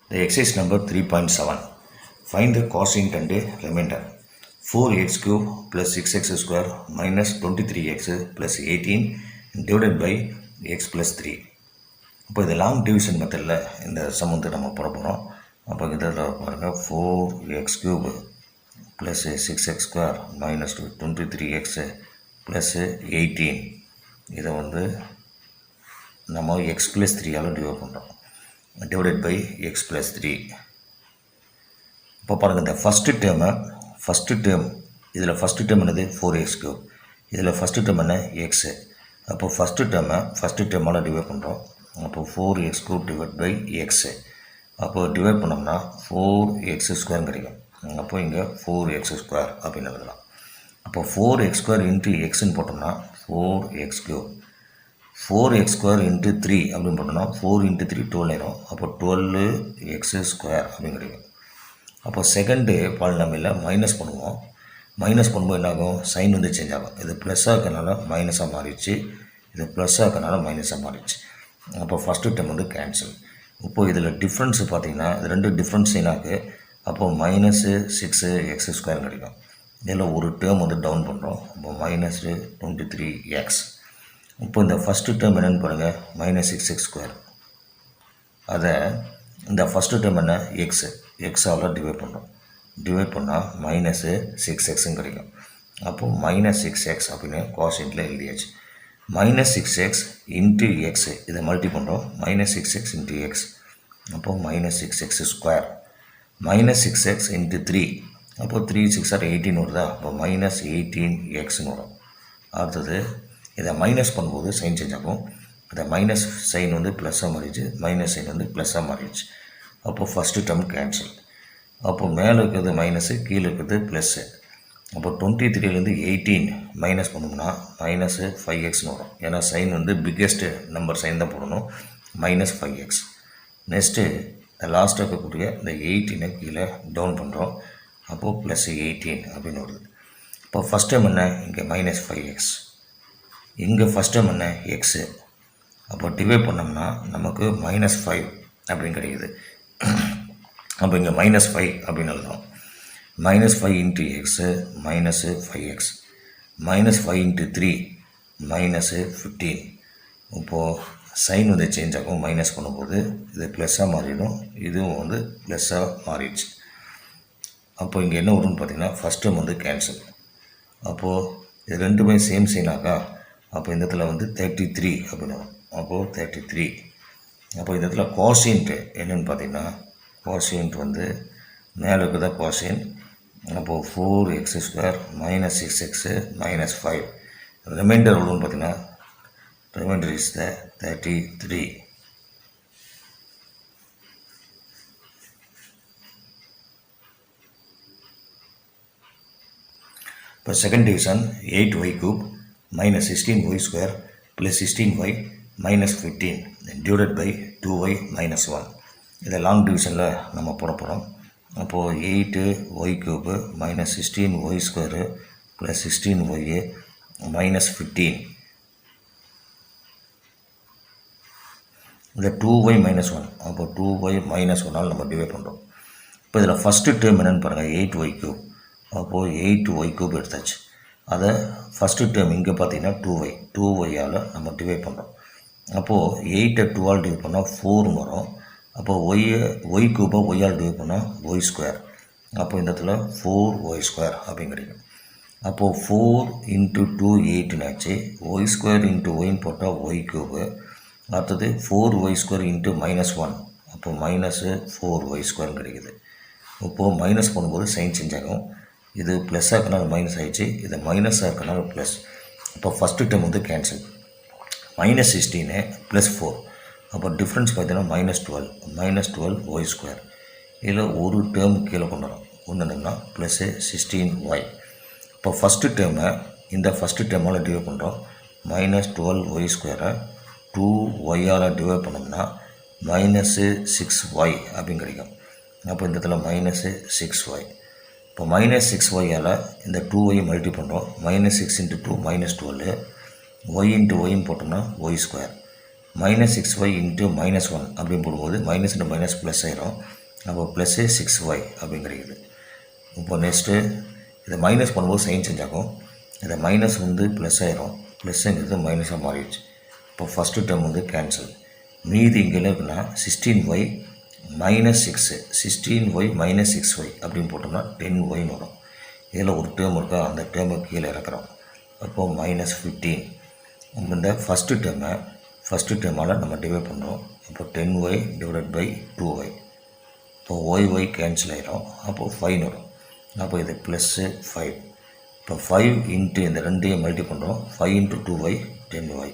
The exercise number 3.7. Find the quotient and remainder. 4x cube plus 6x square minus 23x plus 18 divided by x plus 3. இப்போ இது long division மெத்தடில் இந்த some வந்து நம்ம போட போகிறோம். அப்போ இதில் பாருங்கள் 4x cube plus 6x square minus 23x plus 18 இதை வந்து நம்ம x plus 3ஆல் டிவைட் பண்ணுறோம். Divided by x plus 3. இப்போ பாருங்கள் இந்த ஃபஸ்ட்டு டேர்ம் இதில் ஃபஸ்ட்டு டேர்ம் என்னது 4x cube, இதில் ஃபஸ்ட்டு டேர்ம் என்ன எக்ஸு. அப்போ ஃபஸ்ட்டு டேர்மால் டிவைட் பண்ணுறோம். அப்போ 4x cube divide by x. அப்போ டிவைட் பண்ணோம்னா 4x ஸ்கொயர் கிடைக்கும். அப்போ இங்கே 4x ஸ்கொயர் அப்படின்னு எழுதலாம். அப்போ 4x ஸ்கொயர் இன்ட்டு எக்ஸ்ன்னு போட்டோம்னா 4x cube. 4x square into 3 அப்படின்னு போட்டோம்னா 4 இன்ட்டு 3 12 ஆயிரும். அப்போ 12x ஸ்கொயர் அப்படின்னு கிடைக்கும். அப்போ செகண்டு பாலினாமியலில் மைனஸ் பண்ணுவோம். மைனஸ் பண்ணும்போது என்னாகும், சைன் வந்து சேஞ்ச் ஆகும். இது ப்ளஸ்ஸாக இருக்கிறனால மைனஸாக மாறிடுச்சு, இது ப்ளஸ்ஸாக இருக்கிறனால மைனஸாக மாறிடுச்சு. அப்போ ஃபஸ்ட்டு டேர்ம் வந்து கேன்சல். இப்போது இதில் டிஃப்ரென்ஸு பார்த்திங்கன்னா இது ரெண்டு டிஃப்ரென்ஸ் சைனாக்கு. அப்போது -6x ஸ்கொயர் கிடைக்கும். இதில் ஒரு டேர்ம் வந்து டவுன் பண்ணுறோம். அப்போ -23x. இப்போ இந்த ஃபஸ்ட்டு டேர்ம் என்னென்னு பாருங்கள், -6x ஸ்கொயர். அதை இந்த ஃபஸ்ட்டு டேர்ம் என்ன எக்ஸால் டிவைட் பண்ணுறோம். டிவைட் பண்ணால் -6xன்னு கிடைக்கும். அப்போது -6x அப்படின்னு கோஷன்ட்டில் எழுதியாச்சு. -6x இன்ட்டு எக்ஸு இதை மல்டி பண்ணுறோம். -6x into X. அப்போது -6x ஸ்கொயர். -6x into 3. அப்போது 3 6 18 வருதா. அப்போ -18xன்னு வரும். அடுத்தது இதை மைனஸ் பண்ணும்போது சைன் சேஞ்ச் ஆகும். இந்த மைனஸ் சைன் வந்து ப்ளஸ்ஸாக மாறிடுச்சு, மைனஸ் சைன் வந்து ப்ளஸ்ஸாக மாறிடுச்சு. அப்போது ஃபஸ்ட்டு டேர்ம் கேன்சல். அப்போது மேலே இருக்கிறது மைனஸு, கீழே இருக்கிறது ப்ளஸ்ஸு. அப்போ 23லேருந்து 18 மைனஸ் பண்ணோம்னா -5xன்னு வரும். ஏன்னா சைன் வந்து பிக்கெஸ்ட்டு நம்பர் சைன் தான் போடணும். -5x. நெக்ஸ்ட்டு லாஸ்ட்டாக இருக்கக்கூடிய இந்த 18 கீழே டவுன் பண்ணுறோம். அப்போது +18 அப்படின்னு வருது. இப்போ ஃபஸ்ட் டைம் என்ன, இங்கே -5x, இங்கே ஃபஸ்ட் டைம் என்ன எக்ஸு. அப்போ டிவைட் பண்ணோம்னா நமக்கு -5 அப்படின்னு கிடைக்குது. அப்போ இங்கே -5 அப்படின்னு எழுதுகிறோம். -5 இன்ட்டு எக்ஸு -5x. -5 இன்ட்டு 3 -15. இப்போது சைன் வந்து சேஞ்ச் ஆகும். மைனஸ் பண்ணும்போது இது ப்ளஸ்ஸாக மாறிடும், இதுவும் வந்து ப்ளஸ்ஸாக மாறிடுச்சு. அப்போ இங்கே என்ன வரும்னு பார்த்திங்கன்னா ஃபஸ்ட் டைம் வந்து கேன்சல். அப்போது இது ரெண்டுமே சேம் சைனாக்கா. அப்போ இந்த இடத்துல வந்து 33 அப்படின்னு வரும். அப்போது 33. அப்போ இந்த இடத்துல கோஷியன்ட்டு என்னென்னு பார்த்திங்கன்னா, கோஷியன்ட் வந்து மேலே இருக்கிறதா கோஷியன்ட். அப்போது 4x ஸ்கொயர் -6x -5. ரிமைண்டர் எவ்வளோன்னு பார்த்திங்கன்னா, ரிமைண்டர் இஸ் த 33. இப்போ second division 8y cube -16y square plus 16y -15 divided by 2y - 1. இதை லாங் டிவிஷனில் நம்ம போட போகிறோம். அப்போது 8y cube -16y square plus 16y -15. இந்த 2y - 1. அப்போ 2y - 1ஆல் நம்ம டிவைட் பண்ணுறோம். இப்போ இதில் ஃபஸ்ட்டு டேர்ம் என்னென்னு பாருங்கள், 8y cube. அப்போது 8y cube எடுத்தாச்சு. அதை ஃபஸ்ட்டு டேர்ம் இங்கே பார்த்தீங்கன்னா 2yஆல் நம்ம டிவைட் பண்ணுறோம். அப்போது 8 2ஆல் டிவைட் பண்ணால் 4 வரும். அப்போது ஒய் cube ஒய்யால் டிவைட் பண்ணால் y ஸ்கொயர். அப்போ இந்த இடத்துல 4y ஸ்கொயர் அப்படின்னு கிடைக்கும். அப்போது 4 இன்ட்டு 2 8 ஆச்சு. ஒய் ஸ்கொயர் இன்ட்டு ஒய்ன்னு போட்டால் y cube. அடுத்தது 4y ஸ்கொயர் இன்ட்டு -1. அப்போ -4y ஸ்கொயர் கிடைக்குது. இப்போது மைனஸ் பண்ணும்போது சைன் சேஞ்ச் ஆகும். இது ப்ளஸ்ஸாக இருக்கனால மைனஸ் ஆகிடுச்சு, இது மைனஸாக இருக்கனால ப்ளஸ். அப்போ ஃபஸ்ட்டு டேர்ம் வந்து கேன்சல். -16 + 4. அப்போ டிஃப்ரென்ஸ் பார்த்தீங்கன்னா -12 y ஸ்கொயர். இதில் ஒரு டேர்ம் கீழே கொண்டு வரோம். கொண்டு வந்தோம்னா +16y. இப்போ ஃபஸ்ட்டு டேர்மை இந்த ஃபஸ்ட்டு டேர்மால் டிவைட் பண்ணுறோம். -12y ஸ்கொயரை 2yஆல் டிவைட் பண்ணோம்னா -6y அப்படின்னு கிடைக்கும். அப்போ இந்த இடத்துல -6y. இப்போ -6yஆல் இந்த 2y மல்டி பண்ணுறோம். -6 × 2 -12. y × y போட்டோம்னா y ஸ்கொயர். -6y × -1 அப்படின்னு போடும்போது மைனஸ் இன்ட்டு மைனஸ் ப்ளஸ் ஆயிரும். அப்போ ப்ளஸ்ஸு 6y அப்படின்னு கிடைக்குது. இப்போ நெக்ஸ்ட்டு இதை மைனஸ் பண்ணும்போது சைன் சேஞ்ச் ஆகும். இதை மைனஸ் வந்து ப்ளஸ் ஆயிரும், ப்ளஸ்ஸுங்கிறது மைனஸாக மாறிடுச்சு. இப்போ ஃபஸ்ட்டு டேர்ம் வந்து கேன்சல். மீதி இங்கே என்ன இருக்குன்னா 16y minus 6 16y minus 6y அப்படின்னு போட்டோம்னா 10yன்னு வரும். இதில் ஒரு டேர்ம் இருக்கா, அந்த டேர்மை கீழே இறக்குறோம். அப்போது மைனஸ் 15. இந்த ஃபஸ்ட்டு டேர்மால் நம்ம டிவைட் பண்ணுறோம். இப்போ 10y டிவைட் பை 2y. இப்போ ஒய் கேன்சல் ஆகிடும். அப்போது 5 வரும். அப்போ இது ப்ளஸ்ஸு 5. இப்போ 5 இன்ட்டு இந்த ரெண்டையும் மல்டி பண்ணுறோம். 5 into 2y 10y.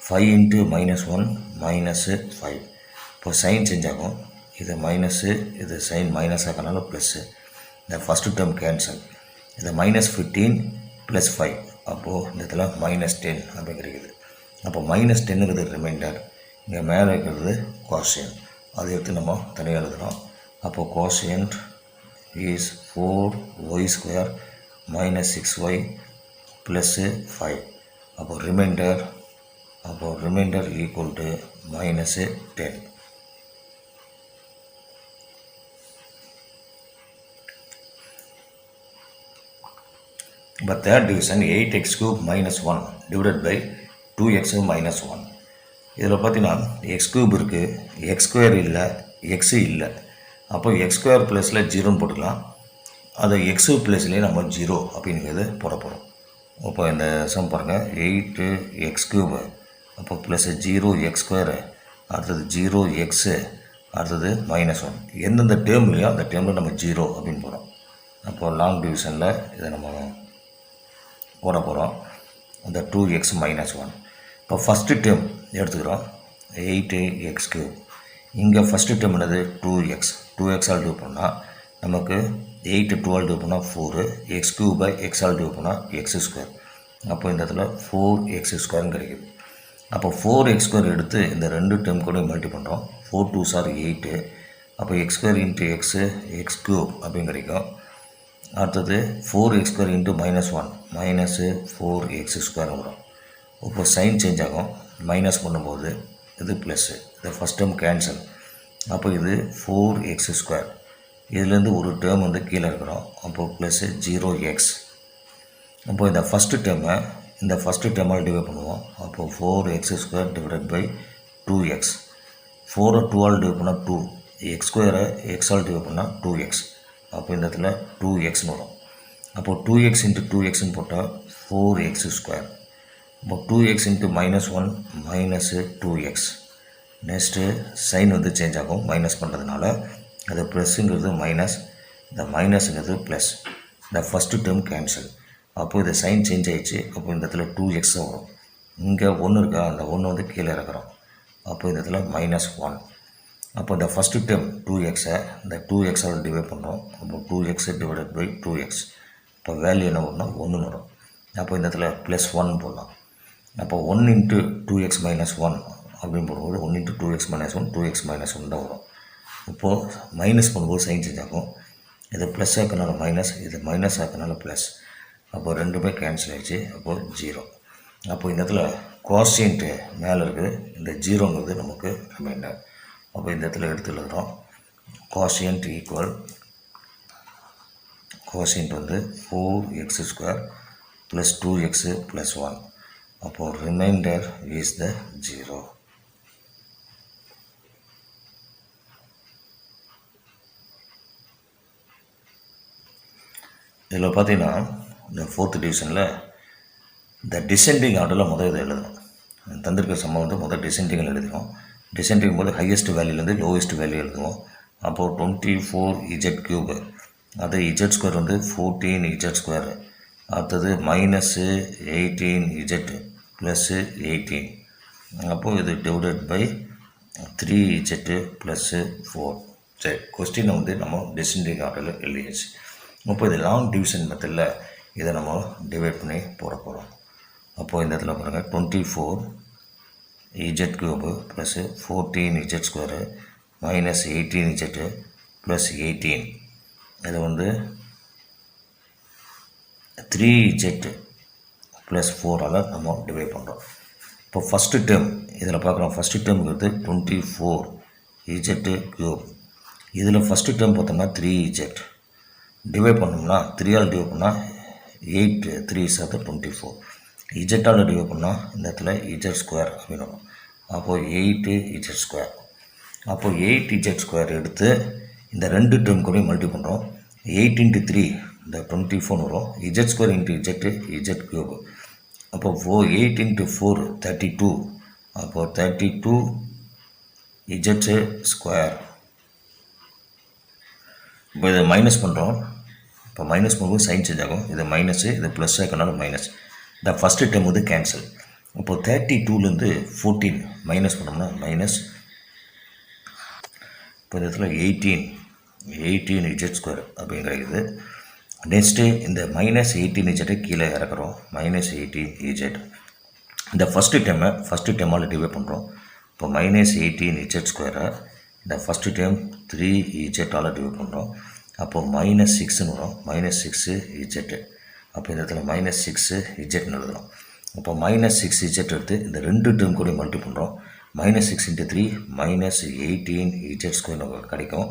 5 into minus 1 minus 5. இப்போ சைன் சேஞ்ச் ஆகும். இது மைனஸு, இது சைன் மைனஸ் ஆகனால ப்ளஸ்ஸு. இந்த ஃபஸ்ட்டு டேர்ம் கேன்சல். இது மைனஸ் 15 ப்ளஸ் 5. அப்போது இந்த இதில் மைனஸ் 10 அப்படி கிடைக்குது. அப்போ மைனஸ் 10ங்கிறது ரிமைண்டர், இங்கே மேலே இருக்கிறது கோஷியன்ட். அதை எடுத்து நம்ம தனியாக எழுதுகிறோம். அப்போ quotient is 4y² minus 6y plus 5. அப்போ ரிமைண்டர் ஈக்குவல் டு மைனஸு 10. இப்போ third division 8x³ minus 1 divided by 2x minus 1. இதில் பார்த்தீங்கன்னா x³ இருக்குது, x² இல்லை, x இல்லை. அப்போ x² ப்ளஸில் 0ன்னு போட்டுக்கலாம். அதை x ப்ளஸ்லேயே நம்ம 0 அப்படிங்கிறது போட போகிறோம். அப்போ இந்த சம் பாருங்கள், 8x³, அப்போ ப்ளஸ் 0x², அடுத்தது 0x, அடுத்தது மைனஸ் 1. எந்தெந்த டேர்ம் இல்லையோ அந்த டேர்மில் நம்ம 0 அப்படின்னு போகிறோம். அப்போது லாங் டிவிஷனில் இதை நம்ம போட போகிறோம். அந்த 2x மைனஸ் 1. இப்போ ஃபஸ்ட்டு டேர்ம் எடுத்துக்கிறோம், 8x³. இங்கே ஃபஸ்ட்டு டேர்ம் என்னது 2x ஆல் டிவைட் பண்ணால் நமக்கு 8 12 டிவைட் பண்ணால் 4, x³ x ஆல் டிவைட் பண்ணால் x². அப்போ இந்த இடத்துல 4x² கிடைக்குது. அப்போ 4x² எடுத்து இந்த ரெண்டு டேர்ம் கூட மல்டி பண்ணுறோம். 4 2s are 8. அப்போ x² இன்ட்டு x³ அப்படின்னு கிடைக்கும். அடுத்தது 4x² into minus 1 minus 4x² வரும். இப்போ சைன் சேஞ்ச் ஆகும். மைனஸ் பண்ணும்போது இது ப்ளஸ்ஸு, இது ஃபஸ்ட் டேர்ம் கேன்சல். அப்போ இது 4x². இதுலேருந்து ஒரு டேர்ம் வந்து கீழே இருக்கிறோம். அப்போது ப்ளஸ்ஸு 0x. அப்போ இந்த ஃபஸ்ட்டு டேர்மால் டிவைட் பண்ணுவோம். அப்போது 4x² divided by 2x. 4 2ஆல் divide பண்ணால் 2, x² x ஆல் டிவைட் பண்ணால் 2x. அப்போ இந்த இடத்துல 2xன்னு வரும். அப்போது 2x இன்ட்டு 2xன்னு போட்டால் 4x². இப்போ 2x into minus 1 minus 2x. Next sign வந்து சேஞ்ச் ஆகும் மைனஸ் பண்ணுறதுனால. அது ப்ளஸ்ஸுங்கிறது மைனஸ், இந்த மைனஸுங்கிறது ப்ளஸ். இந்த ஃபஸ்ட்டு டேர்ம் கேன்சல். அப்போது இது சைன் சேஞ்ச் ஆகிடுச்சு. அப்போ இந்த இடத்துல 2x வரும். இங்கே 1 இருக்கா, அந்த 1 வந்து கீழே இறக்குறோம். அப்போ இந்த இடத்துல மைனஸ் 1. அப்போ இந்த ஃபஸ்ட்டு டேர்ம் 2xை இந்த 2x ஆல் டிவைட் பண்ணுறோம். அப்போ 2x டிவைடட் பை 2x. இப்போ வேல்யூ என்ன வரும்னா 1 வரும். அப்போ இந்த இடத்துல ப்ளஸ் 1 போடலாம். அப்போ 1 இன்ட்டு 2x மைனஸ் 1 அப்படின்னு போடும்போது 1 into 2x minus 1 2x minus 1 தான் வரும். இப்போது மைனஸ் பண்ணும்போது சைன் சேஞ்ச் ஆகும். இது ப்ளஸ் ஆக்கனால மைனஸ், இது மைனஸ் ஆக்கனால ப்ளஸ். அப்போ ரெண்டுமே கேன்சல் ஆகிடுச்சு. அப்போது 0. அப்போ இந்த இடத்துல கோஷியன்ட்டு மேலே இருக்குது, இந்த 0ங்கிறது நமக்கு ரிமைண்டர். அப்போ இந்த இடத்துல எடுத்து எழுதுகிறோம். கோஷியன்ட் ஈக்குவல், கோஷியன்ட் வந்து 4x² ப்ளஸ் 2x ப்ளஸ் 1. அப்போது ரிமைண்டர் இஸ் த 0. இதில் பார்த்தீங்கன்னா இந்த 4th டிவிஷனில் இந்த டிசெண்டிங் ஆர்டரில் முதல் இதை எழுதணும். தந்திருக்க சம்ம வந்து முதல் டிசெண்டிங்கில் எழுதிடும். டிசெண்டிங் போது ஹையஸ்ட் வேல்யூலேருந்து லோவஸ்ட் வேல்யூ எழுதுவோம். அப்போது 24z³, அது z² வந்து 14z². அடுத்தது மைனஸு 18z ப்ளஸ்ஸு 18. அப்போது இது டிவைடட் பை 3z ப்ளஸ்ஸு 4. சரி, கொஸ்டினை வந்து நம்ம டிசெண்டிங் ஆர்டரில் எழுதியாச்சு. இப்போ இது லாங் டிவிஷன் மெத்தடில் இதை நம்ம டிவைட் பண்ணி போகிறோம். அப்போது இந்த இடத்துல பாருங்கள், 24z³ plus 14z² minus 18z plus 18. இது வந்து 3z ப்ளஸ் 4ஆல் நம்ம டிவைட் பண்ணுறோம். இப்போ ஃபஸ்ட்டு டேர்ம் இதில் பார்க்குறோம். ஃபஸ்ட்டு டேர்முங்கிறது 24z³. இதில் ஃபஸ்ட்டு டேர்ம் பார்த்தோம்னா 3z டிவைட் பண்ணோம்னா 3ஆல் டிவைட் பண்ணால் 8 3 சார் 24. இஜெட்டால் டிவைட் பண்ணால் இந்த இடத்துல இஜெட் ஸ்கொயர் அப்படின்னு வரும். அப்போது 8z². அப்போது 8z² எடுத்து இந்த ரெண்டு டேர்ம் கூட மல்டி பண்ணுறோம். 8 × 3 இந்த 24 வரும். z² × z³ அப்போது 8 × 4 32. அப்போது 32 z². இப்போ இதை மைனஸ் பண்ணுறோம். இப்போ மைனஸ் பண்ணும்போது சைன் சேஞ்ச் ஆகும். இது மைனஸு, இது ப்ளஸ் ஆக்கனால மைனஸ். இந்த ஃபஸ்ட்டு டைம் வந்து கேன்சல். இப்போது 32லேருந்து 14 மைனஸ் பண்ணோம்னா மைனஸ். இப்போ இந்த இடத்துல 18 z² அப்படின்னு கிடைக்குது. நெக்ஸ்ட்டு இந்த மைனஸ் 18z கீழே இறக்குறோம். Minus 18z. இந்த ஃபஸ்ட்டு டைமால் டிவைட் பண்ணுறோம். இப்போ மைனஸ் 18z² இந்த ஃபஸ்ட்டு டைம் 3z டிவைட் பண்ணுறோம். அப்போது மைனஸ் 6ன்னு வரும். Minus 6z. அப்போ இந்த இடத்துல மைனஸ் 6zன்னு எழுதுகிறோம். அப்போ மைனஸ் 6z எடுத்து இந்த ரெண்டு டேர்ம் கூட மல்டி பண்ணுறோம். மைனஸ் 6 × 3 மைனஸ் 18z² கிடைக்கும்.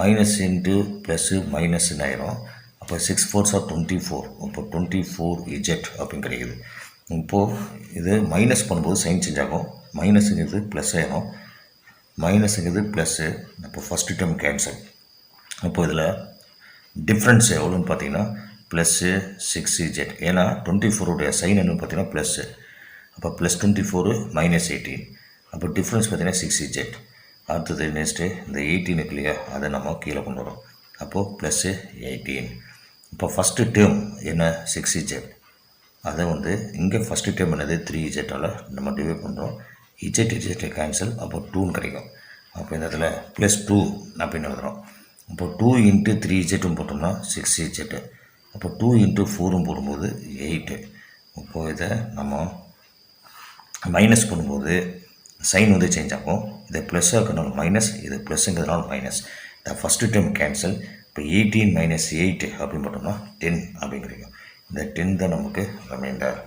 மைனஸ் இன்ட்டு ப்ளஸ்ஸு மைனஸ்ன்னு ஆயிரும். அப்போ 6 4s are 24. இப்போ 24z அப்படின்னு கிடைக்குது. இப்போது இது மைனஸ் பண்ணும்போது சைன் சேஞ்ச் ஆகும். மைனஸுங்கிறது ப்ளஸ் ஆயிரும். மைனஸுங்கிறது ப்ளஸ்ஸு. அப்போ ஃபஸ்ட்டு டைம் கேன்சல். இப்போ இதில் டிஃப்ரென்ஸ் எவ்வளோன்னு பார்த்தீங்கன்னா ப்ளஸ்ஸு 6z. ஏன்னா 24உடைய சைன் என்னன்னு பார்த்தீங்கன்னா ப்ளஸ்ஸு. அப்போ ப்ளஸ் 24 மைனஸ் 18. அப்போ டிஃப்ரென்ஸ் பார்த்தீங்கன்னா 6z. அடுத்தது நெக்ஸ்ட்டு இந்த 18 இருக்கு இல்லையா, அதை நம்ம கீழே கொண்டு வரோம். அப்போது ப்ளஸ்ஸு 18. இப்போ ஃபஸ்ட்டு டேர்ம் என்ன 6z. அதை வந்து இங்கே ஃபஸ்ட்டு டேர்ம் என்னது 3z நம்ம டிவைட் பண்ணுறோம். z cancel. அப்போ 2ன்னு கிடைக்கும். அப்போ இந்த இடத்துல ப்ளஸ் 2 அப்படின்னு எழுதுகிறோம். இப்போ 2 × 3z போட்டோம்னா 6z. அப்போ 2 × 4 போடும்போது 8. இப்போது இதை நம்ம மைனஸ் பண்ணும்போது சைன் வந்து சேஞ்ச் ஆகும். இதை ப்ளஸ் ஆக்கனால மைனஸ், இது ப்ளஸ்ங்கிறதுனால மைனஸ். இந்த ஃபஸ்ட்டு டைம் கேன்சல். இப்போ 18 - 8 அப்படின்னு போட்டோம்னா 10 அப்படின்னு கிடைக்கும். இந்த 10 தான் நமக்கு ரிமைண்டர்.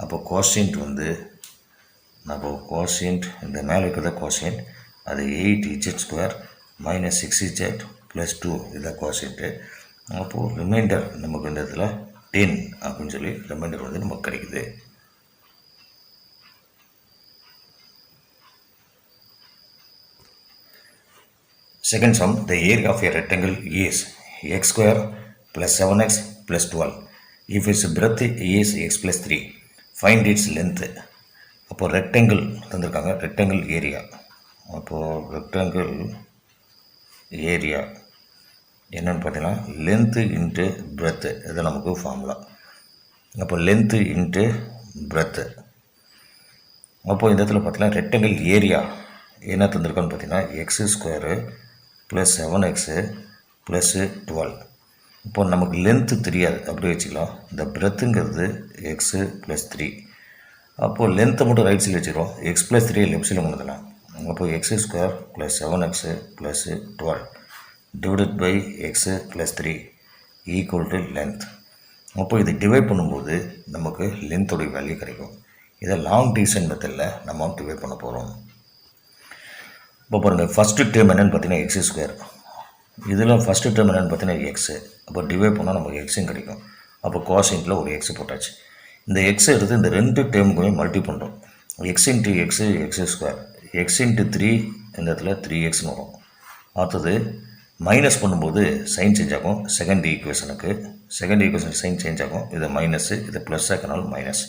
அப்போ கோஷியன்ட் வந்து நம்ம கோஷியன்ட் இந்த மேலே இருக்கிறத கோஷியன்ட், அது 8z² மைனஸ் 6z ப்ளஸ் 2 இதுதான் கோஷியன்ட்டு. அப்போது ரிமைண்டர் நமக்கு இந்த இடத்துல 10 அப்படின்னு சொல்லி ரிமைண்டர் வந்து நமக்கு கிடைக்குது. Second sum, the area of a rectangle is x² plus 7x plus 12. If its breadth is x plus 3, find its length. அப்போது ரெக்டாங்கிள் தந்திருக்காங்க. Rectangle area. அப்போது ரெக்டாங்கிள் ஏரியா என்னென்னு பார்த்தீங்கன்னா லென்த்து இன்ட்டு பிரெத்து. இது நமக்கு ஃபார்முலா. அப்போ லென்த்து இன்ட்டு பிரெத்து. அப்போது இந்த இடத்துல பார்த்தீங்கன்னா ரெக்டாங்கிள் ஏரியா என்ன தந்திருக்கான்னு பார்த்தீங்கன்னா x² ப்ளஸ் 7x ப்ளஸ்ஸு 12. இப்போது நமக்கு லென்த்து தெரியாது, அப்படி வச்சுக்கலாம். இந்த பிரெத்துங்கிறது எக்ஸு ப்ளஸ் 3. அப்போது லென்த்தை மட்டும் ரைட் சைடில் வச்சுக்கிறோம். எக்ஸ் ப்ளஸ் 3 லெஃப்ட் சைடில் கொண்டு வரலாம். அப்போது x² plus 7x plus 12 divided by x plus 3 equal to length. அப்போ இதை டிவைட் பண்ணும்போது நமக்கு லென்த்தோடைய வேல்யூ கிடைக்கும். இதை லாங் டிவிஷன் மெத்தடில் நம்ம டிவைட் பண்ண போகிறோம். இப்போ பாருங்கள், ஃபஸ்ட்டு டேர்ம் என்னென்னு பார்த்தீங்கன்னா x². இதில் ஃபஸ்ட்டு டேர்ம் என்னென்னு பார்த்தீங்கன்னா எக்ஸு. அப்போ டிவைட் பண்ணால் நமக்கு எக்ஸும் கிடைக்கும். அப்போ கோஷியன்ட்டில் ஒரு எக்ஸு போட்டாச்சு. இந்த எக்ஸை எடுத்து இந்த ரெண்டு டேர்முக்குமே மல்டி பண்ணுறோம். x × x x². x × 3 இந்த இடத்துல 3xன்னு வரும். அடுத்தது மைனஸ் பண்ணும்போது சைன் சேஞ்ச் ஆகும். செகண்ட் ஈக்குவேஷனுக்கு சைன் சேஞ்ச் ஆகும். இது மைனஸு, இது ப்ளஸ் ஆக்கனாலும் மைனஸ்.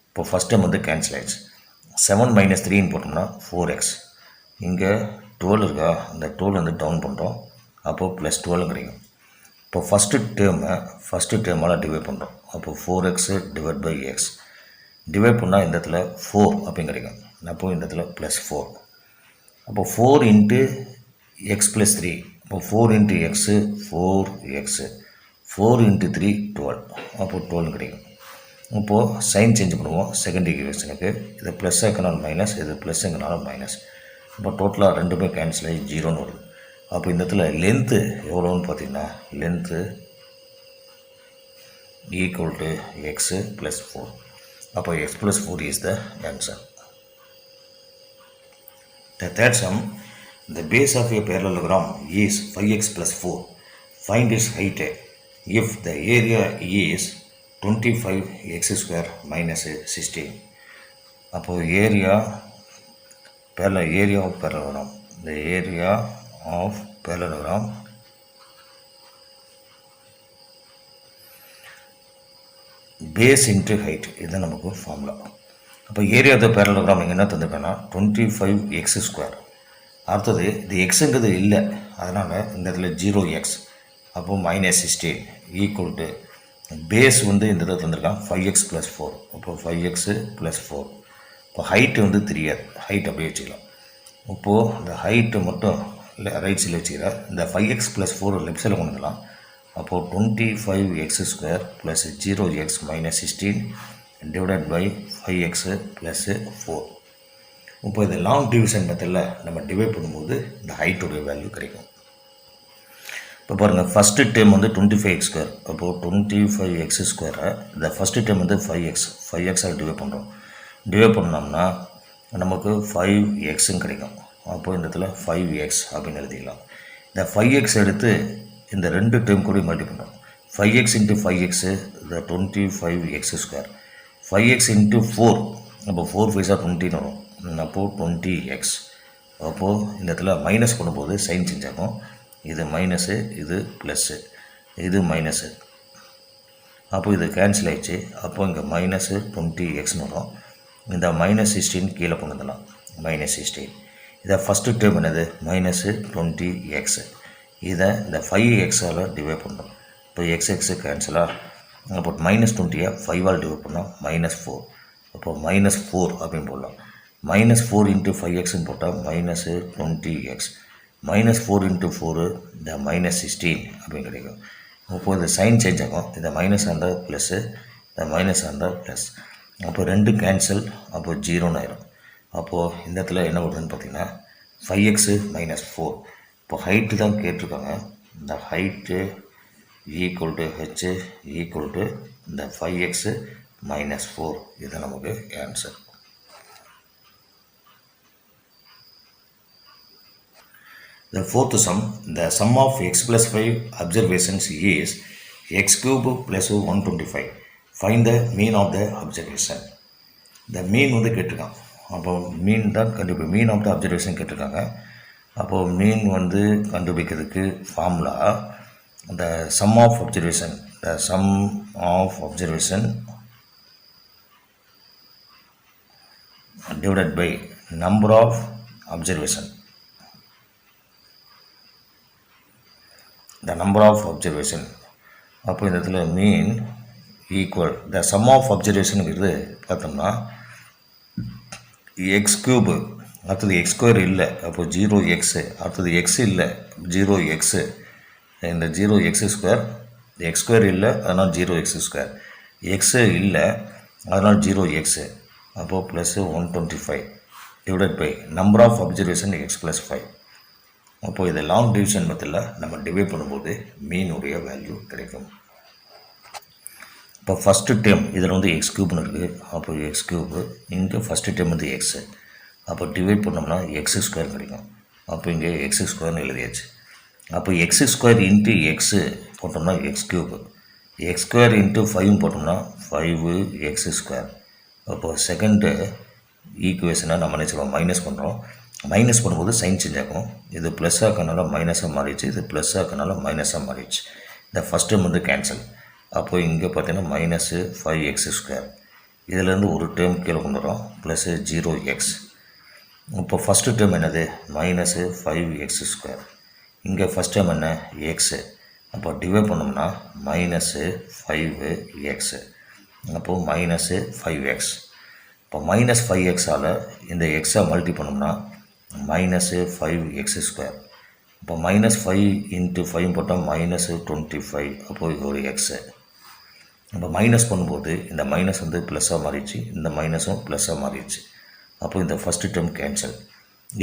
இப்போ ஃபஸ்ட் டைம் வந்து கேன்சல் ஆகிடுச்சு. 7 - 3ன்னு போட்டோம்னா 4x. இங்கே 12 இருக்கா, இந்த 12 வந்து டவுன் பண்ணுறோம். அப்போது ப்ளஸ் 12 கிடைக்கும். இப்போ ஃபஸ்ட்டு டேர்மால் டிவைட் பண்ணுறோம். அப்போது 4x divide by X divide பண்ணால் இந்த இடத்துல 4 அப்படின்னு கிடைக்கும். அப்போது இந்த இடத்துல ப்ளஸ் 4. அப்போது 4 × x ப்ளஸ் 3. இப்போ 4 × x 4x 4 × 3 12. அப்போது 12 கிடைக்கும். இப்போது சைன் சேஞ்ச் பண்ணுவோம். செகண்ட் ஈக்குவேஷனுக்கு இது ப்ளஸ் ஆக்கனால மைனஸ், இது ப்ளஸ்ஸுங்கனால மைனஸ். இப்போ டோட்டலாக ரெண்டுமே கேன்சல் ஆகி 0ன்னு வருது. அப்போ இந்த இடத்துல லென்த்து எவ்வளோன்னு பார்த்தீங்கன்னா length equal to x plus 4. அப்போ x + 4 is the answer. The third sum, The base of a parallelogram is 5x plus 4. Find its height if the area is 25x square minus 16. அப்போ area of parallelogram, the area of parallelogram base into height, இதுதான் நமக்கு formula. அப்போ area of the parallelogram இங்கே என்ன தந்திருக்கேன்னா 25x square. அடுத்தது இது எக்ஸுங்கிறது இல்லை, அதனால் இந்த இடத்துல 0x, அப்போ -16 ஈக்குவல் டு பேஸ் வந்து இந்த இதை தந்திருக்கான் 5x + 4. அப்போ 5x + 4. இப்போ ஹைட்டு தெரியாது, ஹைட் அப்படியே வச்சுக்கலாம். இப்போது இந்த ஹைட்டு மட்டும் இல்லை ரைட் சைடில் வச்சுக்கிறேன். இந்த 5x + 4 லெஃப்ட் சைடில் கொண்டு வரலாம். அப்போது 25x square plus 0x -16 divided by 5x + 4. இப்போ இது லாங் டிவிஷன் மெத்தடில் நம்ம டிவைட் பண்ணும்போது இந்த ஹைட்டோடைய வேல்யூ கிடைக்கும். இப்போ பாருங்கள், ஃபஸ்ட்டு டேர்ம் 25x ஸ்கொயர். அப்போது 25x ஸ்கொயரை இந்த ஃபஸ்ட்டு டேர்ம் 5xால் டிவைட் பண்ணுறோம். டிவைட் பண்ணோம்னா நமக்கு 5xன்னு கிடைக்கும். அப்போது இந்த இடத்துல 5x அப்படின்னு எழுதிக்கலாம். இந்த 5x எடுத்து இந்த ரெண்டு டேர்ம் கூட மல்டி பண்ணுறோம். 5x × 5x இந்த 25x ஸ்கொயர். 5x × 4, அப்போ 4 5 20 வரும். அப்போது 20x. அப்போது இந்த இடத்துல மைனஸ் பண்ணும்போது சைன் சேஞ்ச் ஆகும். இது மைனஸு, இது ப்ளஸ்ஸு, இது மைனஸு. அப்போது இது கேன்சல் ஆகிடுச்சு. அப்போது இங்கே -20xன்னு வரும். இந்த -16 கீழே கொண்டு வந்துடலாம். -16. இதை ஃபஸ்ட்டு டேர்ம் என்னது -20x. இதை இந்த 5xால் டிவைட் பண்ணுறோம். இப்போ x கேன்சலாக, அப்போ -20 5ஆல் டிவைட் பண்ணோம் -4. அப்போ -4 அப்படின்னு போடலாம். -4 × 5xன்னு போட்டால் -20x. -4 × 4 இந்த -16 அப்படின்னு கிடைக்கும். இப்போது இந்த சைன் சேஞ்ச் ஆகும். இந்த மைனஸ் இருந்தால் ப்ளஸ்ஸு, இந்த மைனஸ் இருந்தால் ப்ளஸ். அப்போ ரெண்டு கேன்சல், அப்போது 0ன்னு ஆயிரும். அப்போது இந்த இடத்துல என்ன வருதுன்னு பார்த்தீங்கன்னா 5x - 4. இப்போ ஹைட்டு தான் கேட்டிருக்காங்க. இந்த height equal to h equal to இந்த 5x - 4. இது நமக்கு answer. The fourth sum, the sum of x + 5 observations is x³ + 125. Find the mean of the observation. இந்த மீன் கேட்டிருக்கான். அப்போ மீன் தான் கண்டுபிடி, மீன் ஆஃப் த அப்சர்வேஷன் கேட்டிருக்காங்க. அப்போது மீன் கண்டுபிடிக்கிறதுக்கு formula the sum of observation divided by number of observation. The number of observation. அப்போ இந்த இடத்துல mean equal the sum of அப்சர்வேஷனுங்கிறது பார்த்தோம்னா x³ அடுத்தது x² இல்லை, அப்போது 0x. அடுத்தது x இல்லை, 0x. இந்த 0x², x² இல்லை, அதனால் 0x². x இல்லை, அதனால் 0x. அப்போது plus 125 divided by number of observation x + 5. அப்போது இதை லாங் டிவிஷன் மெத்தடில் நம்ம டிவைட் பண்ணும்போது மீனுடைய வேல்யூ கிடைக்கும். இப்போ ஃபஸ்ட்டு டேர்ம் இதில் x³ இருக்குது. அப்போ x³, இங்கே ஃபஸ்ட்டு டேர்ம் x. அப்போ டிவைட் பண்ணோம்னா x² கிடைக்கும். அப்போ இங்கே x² எழுதியாச்சு. அப்போ x² × x போட்டோம்னா x³. x² × 5 போட்டோம்னா 5x². அப்போது செகண்டு ஈக்குவேஷனை நம்ம என்ன சொல்லுவோம், மைனஸ் பண்ணுறோம். மைனஸ் பண்ணும்போது சைன் சேஞ்ச் ஆகும். இது ப்ளஸ்ஸாக இருக்கனால மைனஸாக மாறிடுச்சு, இது ப்ளஸ்ஸாக இருக்கனால மைனஸாக மாறிடுச்சு. இந்த ஃபஸ்ட் டேர்ம் கேன்சல். அப்போ இங்கே பார்த்தீங்கன்னா -5x². இதிலேருந்து ஒரு டேர்ம் கீழே கொண்டு வரோம், ப்ளஸ் 0x. இப்போ ஃபஸ்ட்டு டேர்ம் என்னது -5x². இங்கே ஃபஸ்ட் டேர்ம் என்ன x. அப்போ டிவைட் பண்ணோம்னா -5x. அப்போது -5x. இப்போ -5xால் இந்த எக்ஸை மல்டி பண்ணோம்னா -5x². இப்போ -5 × 5 போட்டால் -25. அப்போது இது ஒரு எக்ஸு. இப்போ மைனஸ் பண்ணும்போது இந்த மைனஸ் ப்ளஸ்ஸாக மாறிடுச்சு, இந்த மைனஸும் ப்ளஸ்ஸாக மாறிடுச்சு. அப்போ இந்த ஃபஸ்ட்டு டேர்ம் கேன்சல்.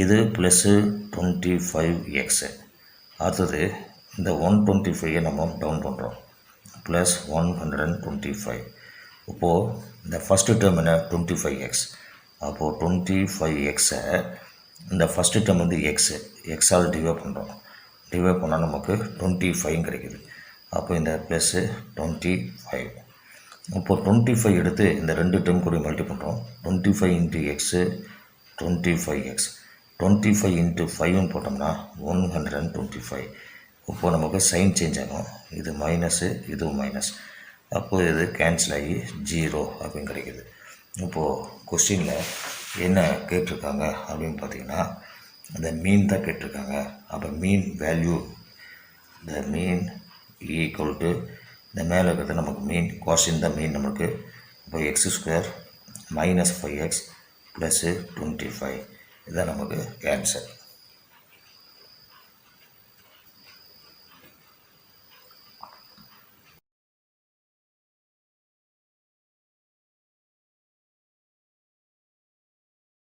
இது ப்ளஸ்ஸு 25x. அடுத்தது இந்த 125 நம்ம டவுன் பண்ணுறோம், ப்ளஸ் 125. இப்போது இந்த ஃபஸ்ட்டு டேர்ம் என்ன 25x. அப்போது 25xை இந்த ஃபஸ்ட்டு டேர்ம் வந்து எக்ஸால் டிவைட் பண்ணுறோம். டிவைட் பண்ணால் நமக்கு 25 கிடைக்குது. அப்போ இந்த ப்ளஸ்ஸு 25. இப்போ 25 எடுத்து இந்த ரெண்டு டேர்ம் கூட மல்டி பண்ணுறோம். 25 இன்ட்டு எக்ஸு 25x. 25 இன்ட்டு 5ன்னு போட்டோம்னா 125. இப்போது நமக்கு சைன் சேஞ்ச் ஆகும். இது மைனஸு, இதுவும் மைனஸ். அப்போது இது கேன்சல் ஆகி 0 அப்படின்னு கிடைக்கிது. இப்போது கொஸ்டினில் என்ன கேட்டிருக்காங்க அப்படின்னு பார்த்தீங்கன்னா, அந்த மீன் தான் கேட்டிருக்காங்க. அப்போ mean value, the mean equal to இந்த மேலே இருக்கிறது நமக்கு மீன், கொஸ்டின் தான் மீன் நமக்கு. இப்போ x² - 5x ப்ளஸ்ஸு 25 இதுதான் நமக்கு ஆன்சர்.